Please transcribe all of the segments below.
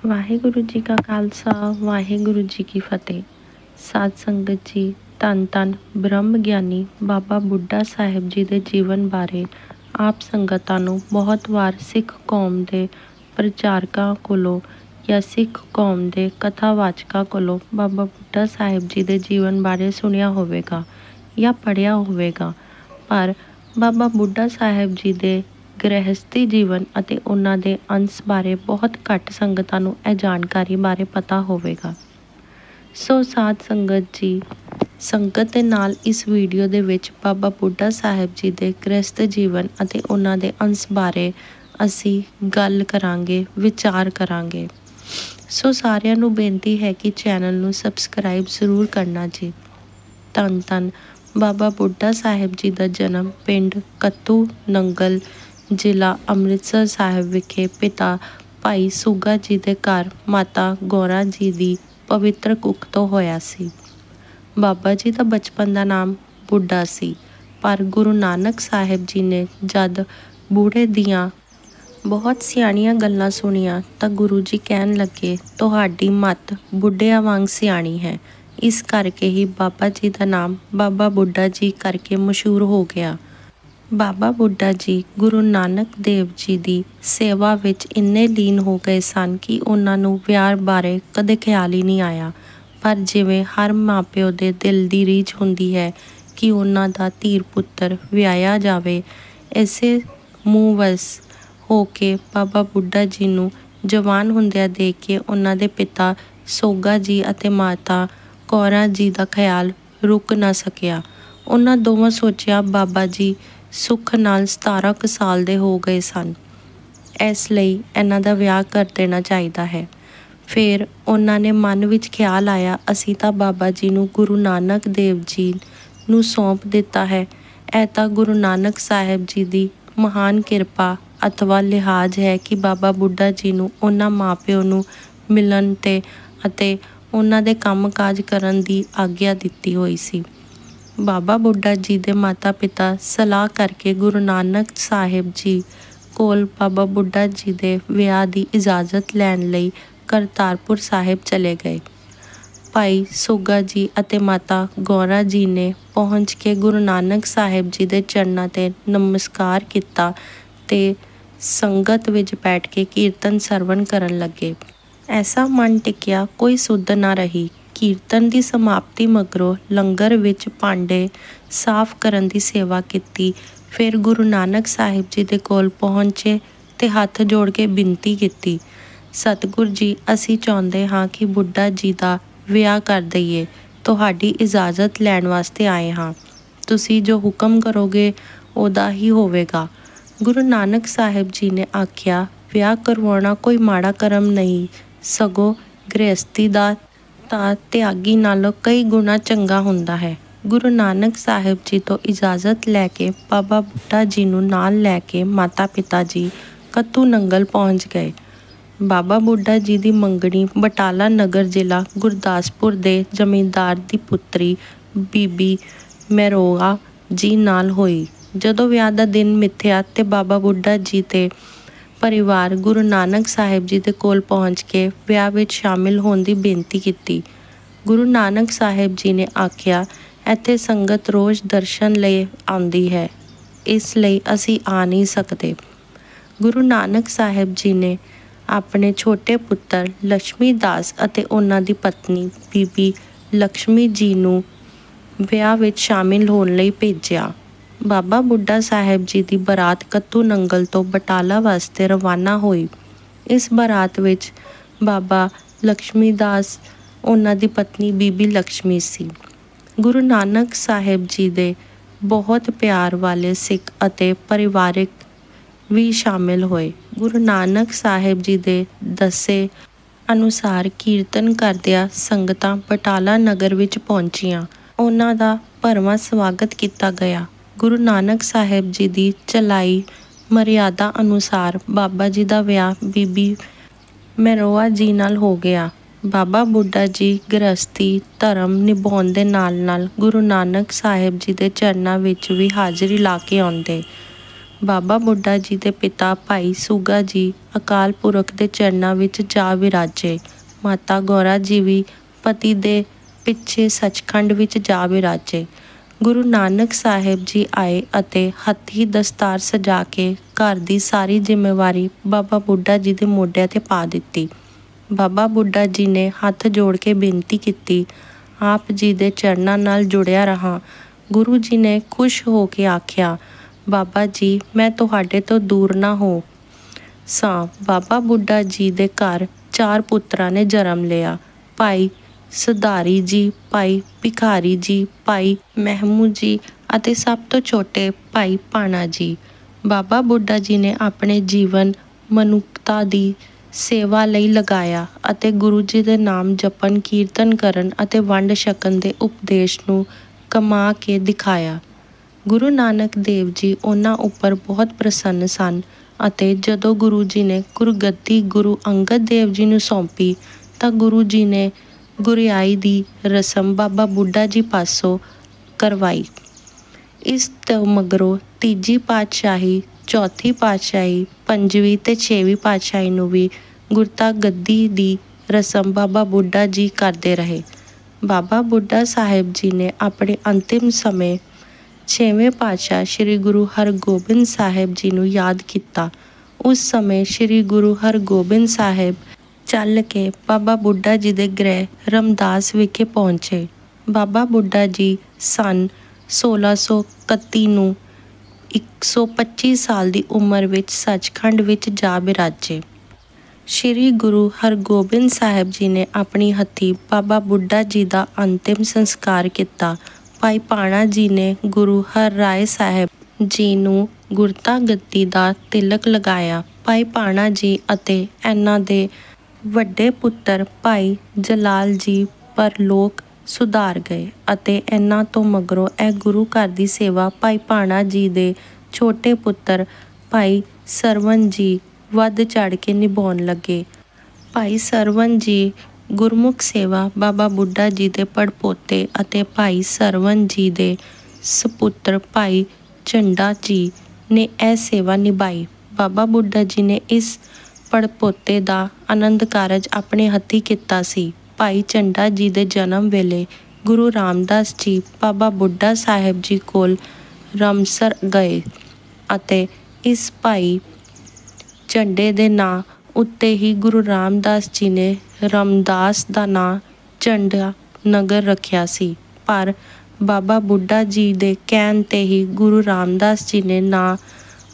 ਵਾਹਿਗੁਰੂ ਜੀ ਕਾ ਖਾਲਸਾ ਵਾਹਿਗੁਰੂ ਜੀ ਕੀ ਫਤਿਹ। ਸਾਧ ਸੰਗਤ ਜੀ, ਧੰਨ ਧੰਨ ਬ੍ਰਹਮ ਗਿਆਨੀ ਬਾਬਾ ਬੁੱਢਾ ਸਾਹਿਬ ਜੀ ਦੇ ਜੀਵਨ ਬਾਰੇ ਆਪ ਸੰਗਤਾਂ ਨੂੰ ਬਹੁਤ ਵਾਰ ਸਿੱਖ ਕੌਮ ਦੇ ਪ੍ਰਚਾਰਕਾਂ ਕੋਲੋਂ ਜਾਂ ਸਿੱਖ ਕੌਮ ਦੇ ਕਥਾਵਾਚਕਾਂ ਕੋਲੋਂ ਬਾਬਾ ਬੁੱਢਾ ਸਾਹਿਬ ਜੀ ਦੇ ਜੀਵਨ ਬਾਰੇ ਸੁਣਿਆ ਹੋਵੇਗਾ ਜਾਂ ਪੜ੍ਹਿਆ ਹੋਵੇਗਾ, ਪਰ ਬਾਬਾ ਬੁੱਢਾ ਸਾਹਿਬ ਜੀ ਦੇ ਗ੍ਰਹਿਸਥੀ ਜੀਵਨ ਅਤੇ ਉਹਨਾਂ ਦੇ ਅੰਸ਼ ਬਾਰੇ ਬਹੁਤ ਘੱਟ ਸੰਗਤਾਂ ਨੂੰ ਇਹ ਜਾਣਕਾਰੀ ਬਾਰੇ ਪਤਾ ਹੋਵੇਗਾ। ਸੋ ਸਾਧ ਸੰਗਤ ਜੀ, ਸੰਗਤ ਦੇ ਨਾਲ ਇਸ ਵੀਡੀਓ ਦੇ ਵਿੱਚ ਬਾਬਾ ਬੁੱਢਾ ਸਾਹਿਬ ਜੀ ਦੇ ਗ੍ਰਹਿਸਥ ਜੀਵਨ ਅਤੇ ਉਹਨਾਂ ਦੇ ਅੰਸ਼ ਬਾਰੇ ਅਸੀਂ ਗੱਲ ਕਰਾਂਗੇ, ਵਿਚਾਰ ਕਰਾਂਗੇ। ਸੋ ਸਾਰਿਆਂ ਨੂੰ ਬੇਨਤੀ ਹੈ ਕਿ ਚੈਨਲ ਨੂੰ ਸਬਸਕ੍ਰਾਈਬ ਜ਼ਰੂਰ ਕਰਨਾ ਜੀ। ਧੰਨ ਧੰਨ ਬਾਬਾ ਬੁੱਢਾ ਸਾਹਿਬ ਜੀ ਦਾ ਜਨਮ ਪਿੰਡ ਕੱਤੂ ਨੰਗਲ, ਜ਼ਿਲ੍ਹਾ ਅੰਮ੍ਰਿਤਸਰ ਸਾਹਿਬ ਵਿਖੇ ਪਿਤਾ ਭਾਈ ਸੁੱਗਾ ਜੀ ਦੇ ਘਰ ਮਾਤਾ ਗੌਰਾ ਜੀ ਦੀ ਪਵਿੱਤਰ ਕੁੱਖ ਤੋਂ ਹੋਇਆ ਸੀ। ਬਾਬਾ ਜੀ ਦਾ ਬਚਪਨ ਦਾ ਨਾਮ ਬੁੱਢਾ ਸੀ, ਪਰ ਗੁਰੂ ਨਾਨਕ ਸਾਹਿਬ ਜੀ ਨੇ ਜਦ ਬੂढ़े ਦੀਆਂ ਬਹੁਤ ਸਿਆਣੀਆਂ ਗੱਲਾਂ ਸੁਣੀਆਂ ਤਾਂ ਗੁਰੂ ਜੀ ਕਹਿਣ ਲੱਗੇ, ਤੁਹਾਡੀ ਮੱਤ ਬੁੱਢਿਆਂ ਵਾਂਗ ਸਿਆਣੀ ਹੈ। ਇਸ ਕਰਕੇ ਹੀ ਬਾਬਾ ਜੀ ਦਾ ਨਾਮ ਬਾਬਾ ਬੁੱਢਾ ਜੀ ਕਰਕੇ ਮਸ਼ਹੂਰ ਹੋ ਗਿਆ। ਬਾਬਾ ਬੁੱਢਾ ਜੀ ਗੁਰੂ ਨਾਨਕ ਦੇਵ ਜੀ ਦੀ ਸੇਵਾ ਵਿੱਚ ਇੰਨੇ ਲੀਨ ਹੋ ਗਏ ਸਨ ਕਿ ਉਹਨਾਂ ਨੂੰ ਵਿਆਹ ਬਾਰੇ ਕਦੇ ਖਿਆਲ ਹੀ ਨਹੀਂ ਆਇਆ। ਪਰ ਜਿਵੇਂ ਹਰ ਮਾਪਿਓ ਦੇ ਦਿਲ ਦੀ ਰੀਝ ਹੁੰਦੀ ਹੈ ਕਿ ਉਹਨਾਂ ਦਾ ਧੀਰ ਪੁੱਤਰ ਵਿਆਹਿਆ ਜਾਵੇ, ਇਸੇ ਮੂੰਹ ਵਸ ਹੋ ਕੇ ਬਾਬਾ ਬੁੱਢਾ ਜੀ ਨੂੰ ਜਵਾਨ ਹੁੰਦਿਆਂ ਦੇਖ ਕੇ ਉਹਨਾਂ ਦੇ ਪਿਤਾ ਸੋਗਾ ਜੀ ਅਤੇ ਮਾਤਾ ਕੌਰਾਂ ਜੀ ਦਾ ਖਿਆਲ ਰੁਕ ਨਾ ਸਕਿਆ। ਉਹਨਾਂ ਦੋਵਾਂ ਸੋਚਿਆ ਬਾਬਾ ਜੀ ਸੁੱਖ ਨਾਲ 17 ਕੁ ਸਾਲ ਦੇ ਹੋ ਗਏ ਸਨ, ਇਸ ਲਈ ਇਹਨਾਂ ਦਾ ਵਿਆਹ ਕਰ ਦੇਣਾ ਚਾਹੀਦਾ ਹੈ। ਫਿਰ ਉਹਨਾਂ ਨੇ ਮਨ ਵਿੱਚ ਖਿਆਲ ਆਇਆ, ਅਸੀਂ ਤਾਂ ਬਾਬਾ ਜੀ ਨੂੰ ਗੁਰੂ ਨਾਨਕ ਦੇਵ ਜੀ ਨੂੰ ਸੌਂਪ ਦਿੱਤਾ ਹੈ। ਇਹ ਤਾਂ ਗੁਰੂ ਨਾਨਕ ਸਾਹਿਬ ਜੀ ਦੀ ਮਹਾਨ ਕਿਰਪਾ ਅਥਵਾ ਲਿਹਾਜ਼ ਹੈ ਕਿ ਬਾਬਾ ਬੁੱਢਾ ਜੀ ਨੂੰ ਉਹਨਾਂ ਮਾਂ-ਪਿਓ ਨੂੰ ਮਿਲਣ ਅਤੇ ਉਹਨਾਂ ਦੇ ਕੰਮ ਕਾਜ ਕਰਨ ਦੀ ਆਗਿਆ ਦਿੱਤੀ ਹੋਈ ਸੀ। ਬਾਬਾ ਬੁੱਢਾ ਜੀ ਦੇ ਮਾਤਾ ਪਿਤਾ ਸਲਾਹ ਕਰਕੇ ਗੁਰੂ ਨਾਨਕ ਸਾਹਿਬ ਜੀ ਕੋਲ ਬਾਬਾ ਬੁੱਢਾ ਜੀ ਦੇ ਵਿਆਹ ਦੀ ਇਜਾਜ਼ਤ ਲੈਣ ਲਈ ਕਰਤਾਰਪੁਰ ਸਾਹਿਬ ਚਲੇ ਗਏ। ਭਾਈ ਸੁੱਗਾ ਜੀ ਅਤੇ ਮਾਤਾ ਗੌਰਾ ਜੀ ਨੇ ਪਹੁੰਚ ਕੇ ਗੁਰੂ ਨਾਨਕ ਸਾਹਿਬ ਜੀ ਦੇ ਚਰਨਾਂ 'ਤੇ ਨਮਸਕਾਰ ਕੀਤਾ ਤੇ ਸੰਗਤ ਵਿੱਚ ਬੈਠ ਕੇ ਕੀਰਤਨ ਸਰਵਣ ਕਰਨ ਲੱਗੇ। ਐਸਾ ਮਨ ਟਿਕਿਆ, ਕੋਈ ਸੁੱਧ ਨਾ ਰਹੀ। ਕੀਰਤਨ ਦੀ ਸਮਾਪਤੀ ਮਗਰੋਂ ਲੰਗਰ ਵਿੱਚ ਭਾਂਡੇ ਸਾਫ਼ ਕਰਨ ਦੀ ਸੇਵਾ ਕੀਤੀ। ਫਿਰ ਗੁਰੂ ਨਾਨਕ ਸਾਹਿਬ ਜੀ ਦੇ ਕੋਲ ਪਹੁੰਚੇ ਤੇ ਹੱਥ ਜੋੜ ਕੇ ਬੇਨਤੀ ਕੀਤੀ, ਸਤਿਗੁਰ ਜੀ, ਅਸੀਂ ਚਾਹੁੰਦੇ ਹਾਂ ਕਿ ਬੁੱਢਾ ਜੀ ਦਾ ਵਿਆਹ ਕਰ ਦਈਏ। ਤੁਹਾਡੀ ਇਜਾਜ਼ਤ ਲੈਣ ਵਾਸਤੇ ਆਏ ਹਾਂ। ਤੁਸੀਂ ਜੋ ਹੁਕਮ ਕਰੋਗੇ ਉਹਦਾ ਹੀ ਹੋਵੇਗਾ। ਗੁਰੂ ਨਾਨਕ ਸਾਹਿਬ ਜੀ ਨੇ ਆਖਿਆ, ਵਿਆਹ ਕਰਵਾਉਣਾ ਕੋਈ ਮਾੜਾ ਕਰਮ ਨਹੀਂ, ਸਗੋਂ ਗ੍ਰਹਿਸਥੀ ਦਾ ਤਾਂ ਤਿਆਗੀ ਨਾਲੋਂ ਕਈ ਗੁਣਾ ਚੰਗਾ ਹੁੰਦਾ ਹੈ। ਗੁਰੂ ਨਾਨਕ ਸਾਹਿਬ ਜੀ ਤੋਂ ਇਜਾਜ਼ਤ ਲੈ ਕੇ ਬਾਬਾ ਬੁੱਢਾ ਜੀ ਨੂੰ ਨਾਲ ਲੈ ਕੇ ਮਾਤਾ ਪਿਤਾ ਜੀ ਕੱਤੂ ਨੰਗਲ ਪਹੁੰਚ ਗਏ। ਬਾਬਾ ਬੁੱਢਾ ਜੀ ਦੀ ਮੰਗਣੀ ਬਟਾਲਾ ਨਗਰ, ਜ਼ਿਲ੍ਹਾ ਗੁਰਦਾਸਪੁਰ ਦੇ ਜ਼ਮੀਂਦਾਰ ਦੀ ਪੁੱਤਰੀ ਬੀਬੀ ਮਹਿਰੋਆ ਜੀ ਨਾਲ ਹੋਈ। ਜਦੋਂ ਵਿਆਹ ਦਾ ਦਿਨ ਮਿੱਥਿਆ ਤੇ ਬਾਬਾ ਬੁੱਢਾ ਜੀ ਤੇ ਪਰਿਵਾਰ ਗੁਰੂ ਨਾਨਕ ਸਾਹਿਬ ਜੀ ਦੇ ਕੋਲ ਪਹੁੰਚ ਕੇ ਵਿਆਹ ਵਿੱਚ ਸ਼ਾਮਿਲ ਹੋਣ ਦੀ ਬੇਨਤੀ ਕੀਤੀ। ਗੁਰੂ ਨਾਨਕ ਸਾਹਿਬ ਜੀ ਨੇ ਆਖਿਆ, ਇੱਥੇ ਸੰਗਤ ਰੋਜ਼ ਦਰਸ਼ਨ ਲਈ ਆਉਂਦੀ ਹੈ, ਇਸ ਲਈ ਅਸੀਂ ਆ ਨਹੀਂ ਸਕਦੇ। ਗੁਰੂ ਨਾਨਕ ਸਾਹਿਬ ਜੀ ਨੇ ਆਪਣੇ ਛੋਟੇ ਪੁੱਤਰ ਲక్ష్ਮੀ ਦਾਸ ਅਤੇ ਉਹਨਾਂ ਦੀ ਪਤਨੀ ਬੀਬੀ ਲక్ష్ਮੀ ਜੀ ਨੂੰ ਵਿਆਹ ਵਿੱਚ ਸ਼ਾਮਿਲ ਹੋਣ ਲਈ ਭੇਜਿਆ। ਬਾਬਾ ਬੁੱਢਾ ਸਾਹਿਬ ਜੀ ਦੀ ਬਰਾਤ ਕੱਤੂ ਨੰਗਲ ਤੋਂ ਬਟਾਲਾ ਵਾਸਤੇ ਰਵਾਨਾ ਹੋਈ। ਇਸ ਬਰਾਤ ਵਿੱਚ ਬਾਬਾ ਲక్ష్ਮੀ ਦਾਸ, ਉਹਨਾਂ ਦੀ ਪਤਨੀ ਬੀਬੀ ਲక్ష్ਮੀ ਸੀ। ਗੁਰੂ ਨਾਨਕ ਸਾਹਿਬ ਜੀ ਦੇ ਬਹੁਤ ਪਿਆਰ ਵਾਲੇ ਸਿੱਖ ਅਤੇ ਪਰਿਵਾਰਿਕ ਵੀ ਸ਼ਾਮਿਲ ਹੋਏ। ਗੁਰੂ ਨਾਨਕ ਸਾਹਿਬ ਜੀ ਦੇ ਦੱਸੇ ਅਨੁਸਾਰ ਕੀਰਤਨ ਕਰਦਿਆਂ ਸੰਗਤਾਂ ਬਟਾਲਾ ਨਗਰ ਵਿੱਚ ਪਹੁੰਚੀਆਂ। ਉਹਨਾਂ ਦਾ ਭਰਵਾਂ ਸਵਾਗਤ ਕੀਤਾ ਗਿਆ। ਗੁਰੂ ਨਾਨਕ ਸਾਹਿਬ ਜੀ ਦੀ ਚਲਾਈ ਮਰਿਆਦਾ ਅਨੁਸਾਰ ਬਾਬਾ ਜੀ ਦਾ ਵਿਆਹ ਬੀਬੀ ਮਹਿਰੋਆ ਜੀ ਨਾਲ ਹੋ ਗਿਆ। ਬਾਬਾ ਬੁੱਢਾ ਜੀ ਗ੍ਰਹਿਸਥੀ ਧਰਮ ਨਿਭਾਉਣ ਦੇ ਨਾਲ ਨਾਲ ਗੁਰੂ ਨਾਨਕ ਸਾਹਿਬ ਜੀ ਦੇ ਚਰਨਾਂ ਵਿੱਚ ਵੀ ਹਾਜ਼ਰੀ ਲਾ ਕੇ ਆਉਂਦੇ। ਬਾਬਾ ਬੁੱਢਾ ਜੀ ਦੇ ਪਿਤਾ ਭਾਈ ਸੂਗਾ ਜੀ ਅਕਾਲ ਪੁਰਖ ਦੇ ਚਰਨਾਂ ਵਿੱਚ ਜਾ ਵਿਰਾਜੇ। ਮਾਤਾ ਗੌਰਾ ਜੀ ਵੀ ਪਤੀ ਦੇ ਪਿੱਛੇ ਸੱਚਖੰਡ ਵਿੱਚ ਜਾ ਵਿਰਾਜੇ। ਗੁਰੂ ਨਾਨਕ ਸਾਹਿਬ ਜੀ ਆਏ ਅਤੇ ਹੱਥੀਂ ਦਸਤਾਰ ਸਜਾ ਕੇ ਘਰ ਦੀ ਸਾਰੀ ਜ਼ਿੰਮੇਵਾਰੀ ਬਾਬਾ ਬੁੱਢਾ ਜੀ ਦੇ ਮੋਢਿਆਂ 'ਤੇ ਪਾ ਦਿੱਤੀ। ਬਾਬਾ ਬੁੱਢਾ ਜੀ ਨੇ ਹੱਥ ਜੋੜ ਕੇ ਬੇਨਤੀ ਕੀਤੀ, ਆਪ ਜੀ ਦੇ ਚਰਨਾਂ ਨਾਲ ਜੁੜਿਆ ਰਹਾਂ। ਗੁਰੂ ਜੀ ਨੇ ਖੁਸ਼ ਹੋ ਕੇ ਆਖਿਆ, ਬਾਬਾ ਜੀ ਮੈਂ ਤੁਹਾਡੇ ਤੋਂ ਦੂਰ ਨਾ ਹੋ ਸਾਂ। ਬਾਬਾ ਬੁੱਢਾ ਜੀ ਦੇ ਘਰ 4 ਪੁੱਤਰਾਂ ਨੇ ਜਨਮ ਲਿਆ। ਭਾਈ ਸੁਧਾਰੀ ਜੀ, ਭਾਈ ਭਿਖਾਰੀ ਜੀ, ਭਾਈ ਮਹਿਮੂ ਜੀ ਅਤੇ ਸਭ ਤੋਂ ਛੋਟੇ ਭਾਈ ਭਾਣਾ ਜੀ। ਬਾਬਾ ਬੁੱਢਾ ਜੀ ਨੇ ਆਪਣੇ ਜੀਵਨ ਮਨੁੱਖਤਾ ਦੀ ਸੇਵਾ ਲਈ ਲਗਾਇਆ ਅਤੇ ਗੁਰੂ ਜੀ ਦੇ ਨਾਮ ਜਪਣ, ਕੀਰਤਨ ਕਰਨ ਅਤੇ ਵੰਡ ਛਕਣ ਦੇ ਉਪਦੇਸ਼ ਨੂੰ ਕਮਾ ਕੇ ਦਿਖਾਇਆ। ਗੁਰੂ ਨਾਨਕ ਦੇਵ ਜੀ ਉਹਨਾਂ ਉੱਪਰ ਬਹੁਤ ਪ੍ਰਸੰਨ ਸਨ ਅਤੇ ਜਦੋਂ ਗੁਰੂ ਜੀ ਨੇ ਗੁਰਗੱਦੀ ਗੁਰੂ ਅੰਗਦ ਦੇਵ ਜੀ ਨੂੰ ਸੌਂਪੀ ਤਾਂ ਗੁਰੂ ਜੀ ਨੇ ਗੁਰਿਆਈ ਦੀ ਰਸਮ ਬਾਬਾ ਬੁੱਢਾ ਜੀ ਪਾਸੋਂ ਕਰਵਾਈ। ਇਸ ਤੋਂ ਮਗਰੋਂ ਤੀਜੀ ਪਾਤਸ਼ਾਹੀ, ਚੌਥੀ ਪਾਤਸ਼ਾਹੀ, ਪੰਜਵੀਂ ਅਤੇ 6ਵੀਂ ਪਾਤਸ਼ਾਹੀ ਨੂੰ ਵੀ ਗੁਰਤਾ ਗੱਦੀ ਦੀ ਰਸਮ ਬਾਬਾ ਬੁੱਢਾ ਜੀ ਕਰਦੇ ਰਹੇ। ਬਾਬਾ ਬੁੱਢਾ ਸਾਹਿਬ ਜੀ ਨੇ ਆਪਣੇ ਅੰਤਿਮ ਸਮੇਂ 6ਵੇਂ ਪਾਤਸ਼ਾਹ ਸ੍ਰੀ ਗੁਰੂ ਹਰਗੋਬਿੰਦ ਸਾਹਿਬ ਜੀ ਨੂੰ ਯਾਦ ਕੀਤਾ। ਉਸ ਸਮੇਂ ਸ੍ਰੀ ਗੁਰੂ ਹਰਗੋਬਿੰਦ ਸਾਹਿਬ ਚੱਲ ਕੇ ਬਾਬਾ ਬੁੱਢਾ ਜੀ ਦੇ ਗ੍ਰਹਿ ਰਮਦਾਸ ਵਿਖੇ ਪਹੁੰਚੇ। ਬਾਬਾ ਬੁੱਢਾ ਜੀ ਸੰਨ 1631 ਨੂੰ 125 ਸਾਲ ਦੀ ਉਮਰ ਵਿੱਚ ਸੱਚਖੰਡ ਵਿੱਚ ਜਾ ਬਿਰਾਜੇ। ਸ੍ਰੀ ਗੁਰੂ ਹਰਗੋਬਿੰਦ ਸਾਹਿਬ ਜੀ ਨੇ ਆਪਣੀ ਹੱਥੀਂ ਬਾਬਾ ਬੁੱਢਾ ਜੀ ਦਾ ਅੰਤਿਮ ਸੰਸਕਾਰ ਕੀਤਾ। ਭਾਈ ਭਾਣਾ ਜੀ ਨੇ ਗੁਰੂ ਹਰਰਾਏ ਸਾਹਿਬ ਜੀ ਨੂੰ ਗੁਰਤਾ ਗੱਦੀ ਦਾ ਤਿਲਕ ਲਗਾਇਆ। ਭਾਈ ਭਾਣਾ ਜੀ ਅਤੇ ਇਹਨਾਂ ਦੇ ਵੱਡੇ ਪੁੱਤਰ ਭਾਈ ਜਲਾਲ ਜੀ ਪਰਲੋਕ ਸੁਧਾਰ ਗਏ ਅਤੇ ਇਹਨਾਂ ਤੋਂ ਮਗਰੋਂ ਇਹ ਗੁਰੂ ਘਰ ਦੀ ਸੇਵਾ ਭਾਈ ਭਾਣਾ ਜੀ ਦੇ ਛੋਟੇ ਪੁੱਤਰ ਭਾਈ ਸਰਵਣ ਜੀ ਵੱਧ ਚੜ੍ਹ ਕੇ ਨਿਭਾਉਣ ਲੱਗੇ। ਭਾਈ ਸਰਵਣ ਜੀ ਗੁਰਮੁਖ ਸੇਵਾ ਬਾਬਾ ਬੁੱਢਾ ਜੀ ਦੇ ਪੜਪੋਤੇ ਅਤੇ ਭਾਈ ਸਰਵਣ ਜੀ ਦੇ ਸਪੁੱਤਰ ਭਾਈ ਝੰਡਾ ਜੀ ਨੇ ਇਹ ਸੇਵਾ ਨਿਭਾਈ। ਬਾਬਾ ਬੁੱਢਾ ਜੀ ਨੇ ਇਸ ਪੜਪੋਤੇ ਦਾ ਆਨੰਦ ਕਾਰਜ ਆਪਣੇ ਹੱਥੀਂ ਕੀਤਾ ਸੀ। ਭਾਈ ਝੰਡਾ ਜੀ ਦੇ ਜਨਮ ਵੇਲੇ ਗੁਰੂ ਰਾਮਦਾਸ ਜੀ ਬਾਬਾ ਬੁੱਢਾ ਸਾਹਿਬ ਜੀ ਕੋਲ ਰਮਸਰ ਗਏ ਅਤੇ ਇਸ ਭਾਈ ਝੰਡੇ ਦੇ ਨਾਂ ਉੱਤੇ ਹੀ ਗੁਰੂ ਰਾਮਦਾਸ ਜੀ ਨੇ ਰਾਮਦਾਸ ਦਾ ਨਾਂ ਝੰਡਾ ਨਗਰ ਰੱਖਿਆ ਸੀ। ਪਰ ਬਾਬਾ ਬੁੱਢਾ ਜੀ ਦੇ ਕਹਿਣ 'ਤੇ ਹੀ ਗੁਰੂ ਰਾਮਦਾਸ ਜੀ ਨੇ ਨਾਂ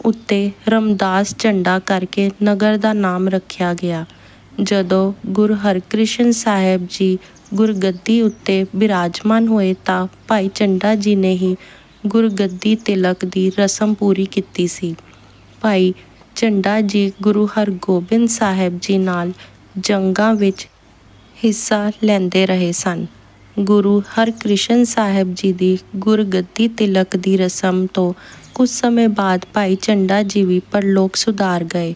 ਉੱਤੇ ਰਾਮਦਾਸ ਝੰਡਾ ਕਰਕੇ ਨਗਰ ਦਾ ਨਾਮ ਰੱਖਿਆ ਗਿਆ। ਜਦੋਂ ਗੁਰੂ ਹਰਕ੍ਰਿਸ਼ਨ ਸਾਹਿਬ ਜੀ ਗੁਰਗੱਦੀ ਉੱਤੇ ਬਿਰਾਜਮਾਨ ਹੋਏ ਤਾਂ ਭਾਈ ਝੰਡਾ ਜੀ ਨੇ ਹੀ ਗੁਰਗੱਦੀ ਤਿਲਕ ਦੀ ਰਸਮ ਪੂਰੀ ਕੀਤੀ ਸੀ। ਭਾਈ ਝੰਡਾ ਜੀ ਗੁਰੂ ਹਰਗੋਬਿੰਦ ਸਾਹਿਬ ਜੀ ਨਾਲ ਜੰਗਾਂ ਵਿੱਚ ਹਿੱਸਾ ਲੈਂਦੇ ਰਹੇ ਸਨ। ਗੁਰੂ ਹਰਕ੍ਰਿਸ਼ਨ ਸਾਹਿਬ ਜੀ ਦੀ ਗੁਰਗੱਦੀ ਤਿਲਕ ਦੀ ਰਸਮ ਤੋਂ ਕੁਝ ਸਮੇਂ ਬਾਅਦ ਭਾਈ ਝੰਡਾ ਜੀ ਵੀ ਪਰਲੋਕ ਸੁਧਾਰ ਗਏ।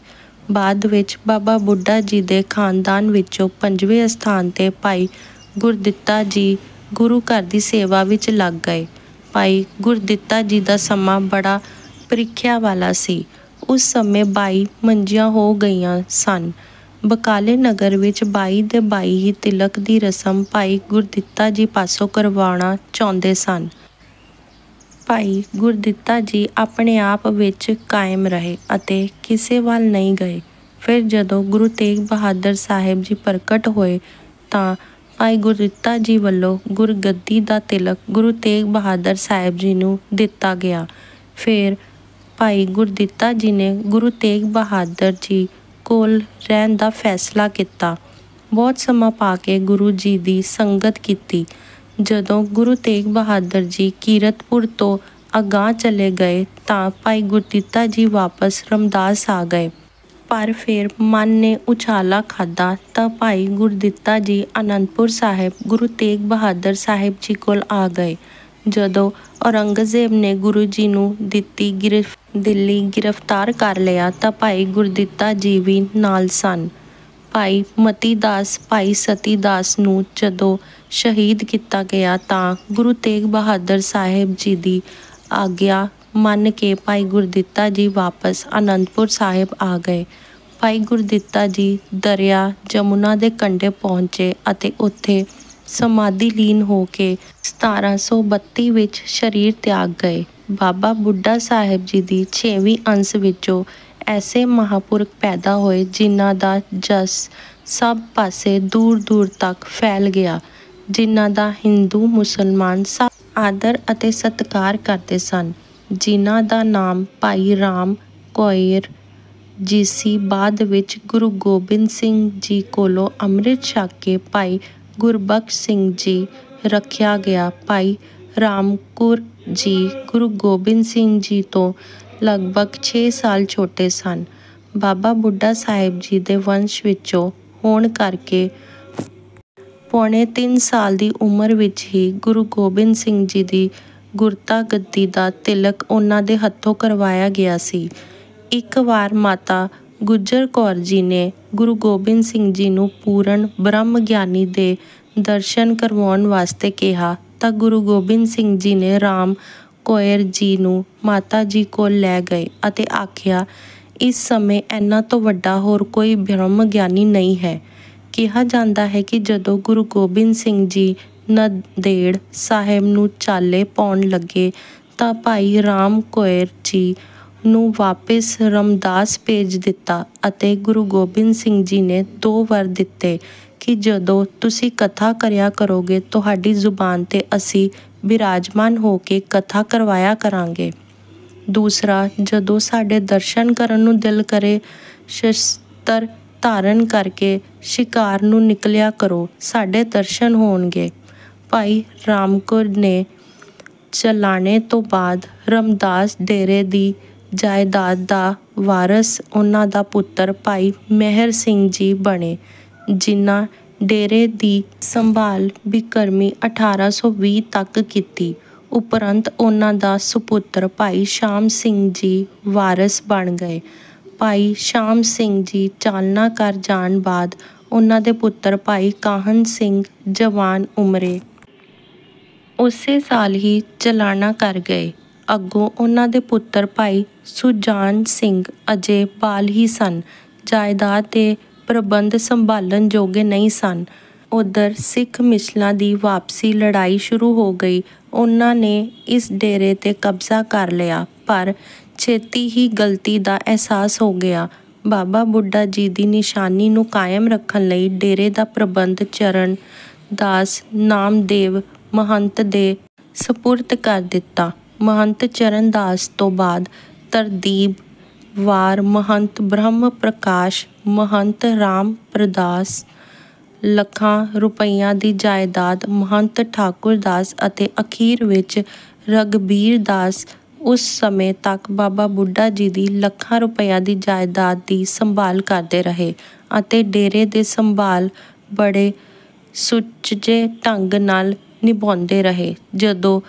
ਬਾਅਦ ਵਿੱਚ ਬਾਬਾ ਬੁੱਢਾ ਜੀ ਦੇ ਖਾਨਦਾਨ ਵਿੱਚੋਂ 5ਵੇਂ ਸਥਾਨ 'ਤੇ ਭਾਈ ਗੁਰਦਿੱਤਾ ਜੀ ਗੁਰੂ ਘਰ ਦੀ ਸੇਵਾ ਵਿੱਚ ਲੱਗ ਗਏ। ਭਾਈ ਗੁਰਦਿੱਤਾ ਜੀ ਦਾ ਸਮਾਂ ਬੜਾ ਪ੍ਰੀਖਿਆ ਵਾਲਾ ਸੀ। ਉਸ ਸਮੇਂ 22 ਮੰਜੀਆਂ ਹੋ ਗਈਆਂ ਸਨ। ਬਕਾਲੇ ਨਗਰ ਵਿੱਚ 22 ਦੇ 22 ਹੀ ਤਿਲਕ ਦੀ ਰਸਮ ਭਾਈ ਗੁਰਦਿੱਤਾ ਜੀ ਪਾਸੋਂ ਕਰਵਾਉਣਾ ਚਾਹੁੰਦੇ ਸਨ। ਭਾਈ ਗੁਰਦਿੱਤਾ ਜੀ ਆਪਣੇ ਆਪ ਵਿੱਚ ਕਾਇਮ ਰਹੇ ਅਤੇ ਕਿਸੇ ਵੱਲ ਨਹੀਂ ਗਏ। ਫਿਰ ਜਦੋਂ ਗੁਰੂ ਤੇਗ ਬਹਾਦਰ ਸਾਹਿਬ ਜੀ ਪ੍ਰਗਟ ਹੋਏ ਤਾਂ ਭਾਈ ਗੁਰਦਿੱਤਾ ਜੀ ਵੱਲੋਂ ਗੁਰਗੱਦੀ ਦਾ ਤਿਲਕ ਗੁਰੂ ਤੇਗ ਬਹਾਦਰ ਸਾਹਿਬ ਜੀ ਨੂੰ ਦਿੱਤਾ ਗਿਆ। ਫਿਰ ਭਾਈ ਗੁਰਦਿੱਤਾ ਜੀ ਨੇ ਗੁਰੂ ਤੇਗ ਬਹਾਦਰ ਜੀ ਕੋਲ ਰਹਿਣ ਦਾ ਫੈਸਲਾ ਕੀਤਾ। ਬਹੁਤ ਸਮਾਂ ਪਾ ਕੇ ਗੁਰੂ ਜੀ ਦੀ ਸੰਗਤ ਕੀਤੀ। ਜਦੋਂ ਗੁਰੂ ਤੇਗ ਬਹਾਦਰ ਜੀ ਕੀਰਤਪੁਰ ਤੋਂ ਅਗਾਂਹ ਚਲੇ ਗਏ ਤਾਂ ਭਾਈ ਗੁਰਦਿੱਤਾ ਜੀ ਵਾਪਸ ਰਮਦਾਸ ਆ ਗਏ। ਪਰ ਫਿਰ ਮਨ ਨੇ ਉਛਾਲਾ ਖਾਧਾ ਤਾਂ ਭਾਈ ਗੁਰਦਿੱਤਾ ਜੀ ਅਨੰਦਪੁਰ ਸਾਹਿਬ ਗੁਰੂ ਤੇਗ ਬਹਾਦਰ ਸਾਹਿਬ ਜੀ ਕੋਲ ਆ ਗਏ। ਜਦੋਂ ਔਰੰਗਜ਼ੇਬ ਨੇ ਗੁਰੂ ਜੀ ਨੂੰ ਦਿੱਲੀ ਗ੍ਰਿਫਤਾਰ ਕਰ ਲਿਆ ਤਾਂ ਭਾਈ ਗੁਰਦਿੱਤਾ ਜੀ ਵੀ ਨਾਲ ਸਨ। ਭਾਈ ਮਤੀ ਦਾਸ, ਭਾਈ ਸਤੀ ਦਾਸ ਨੂੰ ਜਦੋਂ ਸ਼ਹੀਦ ਕੀਤਾ ਗਿਆ ਤਾਂ ਗੁਰੂ ਤੇਗ ਬਹਾਦਰ ਸਾਹਿਬ ਜੀ ਦੀ ਆਗਿਆ ਮੰਨ ਕੇ ਭਾਈ ਗੁਰਦਿੱਤਾ ਜੀ ਵਾਪਸ ਅਨੰਦਪੁਰ ਸਾਹਿਬ ਆ ਗਏ। ਭਾਈ ਗੁਰਦਿੱਤਾ ਜੀ ਦਰਿਆ ਜਮੁਨਾ ਦੇ ਕੰਢੇ ਪਹੁੰਚੇ ਅਤੇ ਉੱਥੇ ਸਮਾਧੀ ਲੀਨ ਹੋ ਕੇ 1732 ਵਿੱਚ ਸਰੀਰ ਤਿਆਗ ਗਏ। ਬਾਬਾ ਬੁੱਢਾ ਸਾਹਿਬ ਜੀ ਦੀ 6ਵੀਂ ਅੰਸ ਵਿੱਚੋਂ ਐਸੇ ਮਹਾਂਪੁਰਖ ਪੈਦਾ ਹੋਏ ਜਿਨ੍ਹਾਂ ਦਾ ਜਸ ਸਭ ਪਾਸੇ ਦੂਰ ਦੂਰ ਤੱਕ ਫੈਲ ਗਿਆ, ਜਿਨ੍ਹਾਂ ਦਾ ਹਿੰਦੂ ਮੁਸਲਮਾਨ ਸਭ ਆਦਰ ਅਤੇ ਸਤਿਕਾਰ ਕਰਦੇ ਸਨ, ਜਿਨ੍ਹਾਂ ਦਾ ਨਾਮ ਭਾਈ ਰਾਮ ਕੋਇਰ ਜੀ ਸੀ। ਬਾਅਦ ਵਿੱਚ ਗੁਰੂ ਗੋਬਿੰਦ ਸਿੰਘ ਜੀ ਕੋਲੋਂ ਅੰਮ੍ਰਿਤ ਛਕ ਕੇ ਭਾਈ ਗੁਰਬਖਸ਼ ਸਿੰਘ ਜੀ ਰੱਖਿਆ ਗਿਆ। ਭਾਈ ਰਾਮਕੁਰ ਜੀ ਗੁਰੂ ਗੋਬਿੰਦ ਸਿੰਘ ਜੀ ਤੋਂ ਲਗਭਗ 6 ਸਾਲ ਛੋਟੇ ਸਨ। ਬਾਬਾ ਬੁੱਢਾ ਸਾਹਿਬ ਜੀ ਦੇ ਵੰਸ਼ ਵਿੱਚੋਂ ਹੋਣ ਕਰਕੇ ਪੌਣੇ 3 ਸਾਲ ਦੀ ਉਮਰ ਵਿੱਚ ਹੀ ਗੁਰੂ ਗੋਬਿੰਦ ਸਿੰਘ ਜੀ ਦੀ ਗੁਰਤਾ ਗੱਦੀ ਦਾ ਤਿਲਕ ਉਹਨਾਂ ਦੇ ਹੱਥੋਂ ਕਰਵਾਇਆ ਗਿਆ ਸੀ। ਇੱਕ ਵਾਰ ਮਾਤਾ ਗੁਜਰ ਕੌਰ ਜੀ ਨੇ ਗੁਰੂ ਗੋਬਿੰਦ ਸਿੰਘ ਜੀ ਨੂੰ ਪੂਰਨ ਬ੍ਰਹਮ ਗਿਆਨੀ ਦੇ ਦਰਸ਼ਨ ਕਰਵਾਉਣ ਵਾਸਤੇ ਕਿਹਾ ਤਾਂ ਗੁਰੂ ਗੋਬਿੰਦ ਸਿੰਘ ਜੀ ਨੇ ਰਾਮ ਕੋਇਰ ਜੀ ਨੂੰ ਮਾਤਾ ਜੀ ਕੋਲ ਲੈ ਗਏ ਅਤੇ ਆਖਿਆ, ਇਸ ਸਮੇਂ ਇਹਨਾਂ ਤੋਂ ਵੱਡਾ ਹੋਰ ਕੋਈ ਬ੍ਰਹਮ ਗਿਆਨੀ ਨਹੀਂ ਹੈ। ਕਿਹਾ ਜਾਂਦਾ ਹੈ ਕਿ ਜਦੋਂ ਗੁਰੂ ਗੋਬਿੰਦ ਸਿੰਘ ਜੀ ਨੰਦੇੜ ਸਾਹਿਬ ਨੂੰ ਚਾਲੇ ਪਾਉਣ ਲੱਗੇ ਤਾਂ ਭਾਈ ਰਾਮ ਕੋਇਰ ਜੀ ਨੂੰ ਵਾਪਿਸ ਰਾਮਦਾਸ ਭੇਜ ਦਿੱਤਾ ਅਤੇ ਗੁਰੂ ਗੋਬਿੰਦ ਸਿੰਘ ਜੀ ਨੇ 2 ਵਰ ਦਿੱਤੇ ਕਿ ਜਦੋਂ ਤੁਸੀਂ ਕਥਾ ਕਰਿਆ ਕਰੋਗੇ ਤੁਹਾਡੀ ਜ਼ੁਬਾਨ 'ਤੇ ਅਸੀਂ ਬਿਰਾਜਮਾਨ ਹੋ ਕੇ ਕਥਾ ਕਰਵਾਇਆ ਕਰਾਂਗੇ। ਦੂਸਰਾ, ਜਦੋਂ ਸਾਡੇ ਦਰਸ਼ਨ ਕਰਨ ਨੂੰ ਦਿਲ ਕਰੇ ਸ਼ਸਤਰ ਧਾਰਨ ਕਰਕੇ ਸ਼ਿਕਾਰ ਨੂੰ ਨਿਕਲਿਆ ਕਰੋ, ਸਾਡੇ ਦਰਸ਼ਨ ਹੋਣਗੇ। ਭਾਈ ਰਾਮਕੁਰ ਨੇ ਚਲਾਣੇ ਤੋਂ ਬਾਅਦ ਰਾਮਦਾਸ ਡੇਰੇ ਦੀ ਜਾਇਦਾਦ ਦਾ ਵਾਰਸ ਉਹਨਾਂ ਦਾ ਪੁੱਤਰ ਭਾਈ ਮਹਿਰ ਸਿੰਘ ਜੀ ਬਣੇ, ਜਿਨ੍ਹਾਂ ਡੇਰੇ ਦੀ ਸੰਭਾਲ ਬਿਕਰਮੀ 1820 ਤੱਕ ਕੀਤੀ। ਉਪਰੰਤ ਉਹਨਾਂ ਦਾ ਸੁਪੁੱਤਰ ਭਾਈ ਸ਼ਾਮ ਸਿੰਘ ਜੀ ਵਾਰਸ ਬਣ ਗਏ। ਭਾਈ ਸ਼ਾਮ ਸਿੰਘ ਜੀ ਚਾਲਨਾ ਕਰ ਜਾਣ ਬਾਅਦ ਉਹਨਾਂ ਦੇ ਪੁੱਤਰ ਭਾਈ ਕਾਹਨ ਸਿੰਘ ਜਵਾਨ ਉਮਰੇ ਉਸੇ ਸਾਲ ਹੀ ਚਲਾਣਾ ਕਰ ਗਏ। ਅੱਗੋਂ ਉਹਨਾਂ ਦੇ ਪੁੱਤਰ ਭਾਈ ਸੁਜਾਨ ਸਿੰਘ ਅਜੇ ਬਾਲ ਹੀ ਸਨ, ਜਾਇਦਾਦ ਦੇ ਪ੍ਰਬੰਧ ਸੰਭਾਲਣ ਜੋਗੇ ਨਹੀਂ ਸਨ। ਉੱਧਰ ਸਿੱਖ ਮਿਸਲਾਂ ਦੀ ਵਾਪਸੀ ਲੜਾਈ ਸ਼ੁਰੂ ਹੋ ਗਈ। ਉਹਨਾਂ ਨੇ ਇਸ ਡੇਰੇ 'ਤੇ ਕਬਜ਼ਾ ਕਰ ਲਿਆ, ਪਰ ਛੇਤੀ ਹੀ ਗਲਤੀ ਦਾ ਅਹਿਸਾਸ ਹੋ ਗਿਆ। ਬਾਬਾ ਬੁੱਢਾ ਜੀ ਦੀ ਨਿਸ਼ਾਨੀ ਨੂੰ ਕਾਇਮ ਰੱਖਣ ਲਈ ਡੇਰੇ ਦਾ ਪ੍ਰਬੰਧ ਚਰਨ ਦਾਸ ਨਾਮਦੇਵ ਮਹੰਤ ਦੇ ਸਪੁਰਦ ਕਰ ਦਿੱਤਾ। ਮਹੰਤ ਚਰਨ ਦਾਸ ਤੋਂ ਬਾਅਦ ਤਰਦੀਬ ਵਾਰ ਮਹੰਤ ਬ੍ਰਹਮ ਪ੍ਰਕਾਸ਼, ਮਹੰਤ ਰਾਮ ਪ੍ਰਦਾਸ, ਲੱਖਾਂ ਰੁਪਈਆਂ ਦੀ ਜਾਇਦਾਦ ਮਹੰਤ ਠਾਕੁਰ ਦਾਸ ਅਤੇ ਅਖੀਰ ਵਿੱਚ ਰਘਬੀਰ ਦਾਸ ਉਸ ਸਮੇਂ ਤੱਕ ਬਾਬਾ ਬੁੱਢਾ ਜੀ ਦੀ ਲੱਖਾਂ ਰੁਪਈਆਂ ਦੀ ਜਾਇਦਾਦ ਦੀ ਸੰਭਾਲ ਕਰਦੇ ਰਹੇ ਅਤੇ ਡੇਰੇ ਦੇ ਸੰਭਾਲ ਬੜੇ ਸੁਚੱਜੇ ਢੰਗ ਨਾਲ ਨਿਭਾਉਂਦੇ ਰਹੇ। ਜਦੋਂ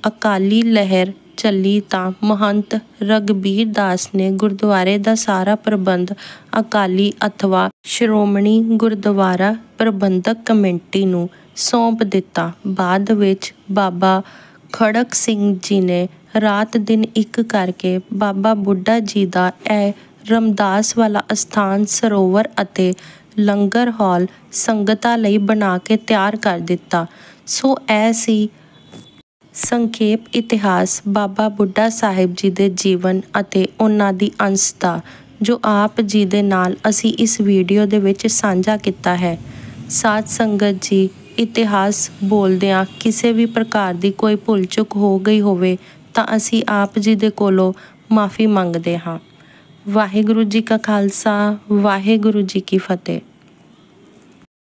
ਅਕਾਲੀ ਲਹਿਰ ਚੱਲੀ ਤਾਂ ਮਹੰਤ ਰਘਬੀਰ ਦਾਸ ਨੇ ਗੁਰਦੁਆਰੇ ਦਾ ਸਾਰਾ ਪ੍ਰਬੰਧ ਅਕਾਲੀ ਅਥਵਾ ਸ਼੍ਰੋਮਣੀ ਗੁਰਦੁਆਰਾ ਪ੍ਰਬੰਧਕ ਕਮੇਟੀ ਨੂੰ ਸੌਂਪ ਦਿੱਤਾ। ਬਾਅਦ ਵਿੱਚ ਬਾਬਾ ਖੜਕ ਸਿੰਘ ਜੀ ਨੇ ਰਾਤ ਦਿਨ ਇੱਕ ਕਰਕੇ ਬਾਬਾ ਬੁੱਢਾ ਜੀ ਦਾ ਇਹ ਰਾਮਦਾਸ ਵਾਲਾ ਅਸਥਾਨ ਸਰੋਵਰ ਅਤੇ ਲੰਗਰ ਹਾਲ ਸੰਗਤਾਂ ਲਈ ਬਣਾ ਕੇ ਤਿਆਰ ਕਰ ਦਿੱਤਾ। ਸੋ ਇਹ ਸੀ ਸੰਖੇਪ ਇਤਿਹਾਸ ਬਾਬਾ ਬੁੱਢਾ ਸਾਹਿਬ ਜੀ ਦੇ ਜੀਵਨ ਅਤੇ ਉਹਨਾਂ ਦੀ ਅੰਸ਼ ਦਾ, ਜੋ ਆਪ ਜੀ ਦੇ ਨਾਲ ਅਸੀਂ ਇਸ ਵੀਡੀਓ ਦੇ ਵਿੱਚ ਸਾਂਝਾ ਕੀਤਾ ਹੈ। ਸਾਧ ਸੰਗਤ ਜੀ, ਇਤਿਹਾਸ ਬੋਲਦਿਆਂ ਕਿਸੇ ਵੀ ਪ੍ਰਕਾਰ ਦੀ ਕੋਈ ਭੁੱਲ ਚੁੱਕ ਹੋ ਗਈ ਹੋਵੇ ਤਾਂ ਅਸੀਂ ਆਪ ਜੀ ਦੇ ਕੋਲੋਂ ਮਾਫੀ ਮੰਗਦੇ ਹਾਂ। ਵਾਹਿਗੁਰੂ ਜੀ ਕਾ ਖਾਲਸਾ, ਵਾਹਿਗੁਰੂ ਜੀ ਕੀ ਫਤਿਹ।